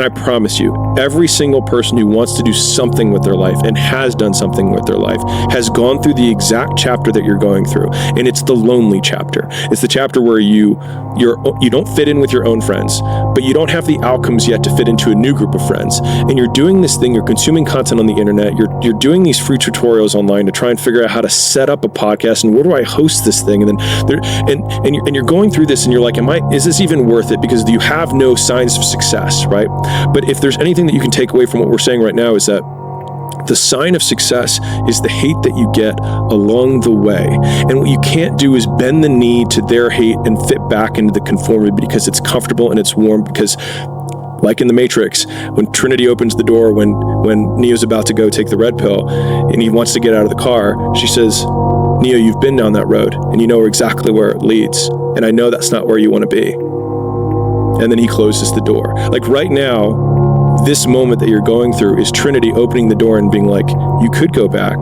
I promise you, every single person who wants to do something with their life and has done something with their life has gone through the exact chapter that you're going through. And it's the lonely chapter. It's the chapter where you don't fit in with your own friends, but you don't have the outcomes yet to fit into a new group of friends. And you're doing this thing, you're consuming content on the internet, you're doing these free tutorials online to try and figure out how to set up a podcast and where do I host this thing? And then you're going through this and you're like, is this even worth it? Because you have no signs of success, right? But if there's anything that you can take away from what we're saying right now, is that the sign of success is the hate that you get along the way. And what you can't do is bend the knee to their hate and fit back into the conformity because it's comfortable and it's warm. Because like in the Matrix, when Trinity opens the door, when Neo's about to go take the red pill and he wants to get out of the car, she says, Neo, you've been down that road and you know exactly where it leads. And I know that's not where you want to be. And then he closes the door. Like right now, this moment that you're going through is Trinity opening the door and being like, you could go back,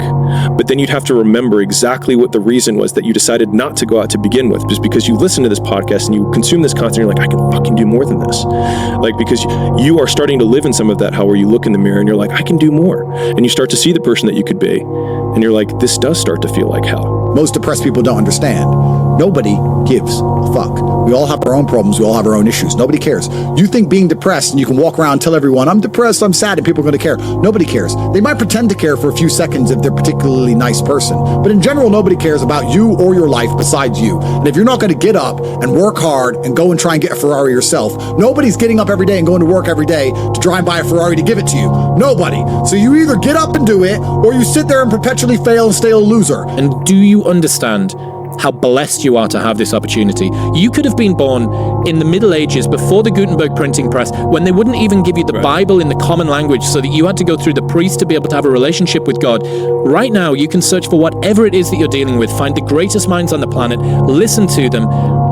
but then you'd have to remember exactly what the reason was that you decided not to go out to begin with, just because you listen to this podcast and you consume this content, you're like, I can fucking do more than this. Like, because you are starting to live in some of that hell where you look in the mirror and you're like, I can do more. And you start to see the person that you could be. And you're like, this does start to feel like hell. Most depressed people don't understand. Nobody gives a fuck. We all have our own problems. We all have our own issues. Nobody cares. You think being depressed and you can walk around and tell everyone, I'm depressed, I'm sad, and people are going to care. Nobody cares. They might pretend to care for a few seconds if they're a particularly nice person. But in general, nobody cares about you or your life besides you. And if you're not going to get up and work hard and go and try and get a Ferrari yourself, nobody's getting up every day and going to work every day to try and buy a Ferrari to give it to you. Nobody. So you either get up and do it, or you sit there and perpetually fail and stay a loser. And do you understand how blessed you are to have this opportunity? You could have been born in the Middle Ages before the Gutenberg printing press, when they wouldn't even give you the Bible in the common language, so that you had to go through the priest to be able to have a relationship with God. Right now, you can search for whatever it is that you're dealing with, find the greatest minds on the planet, listen to them,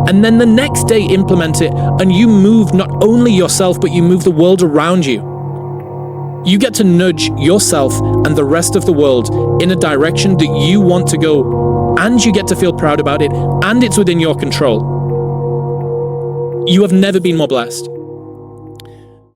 and then the next day implement it, and you move not only yourself, but you move the world around you. You get to nudge yourself and the rest of the world in a direction that you want to go, and you get to feel proud about it, and it's within your control. You have never been more blessed.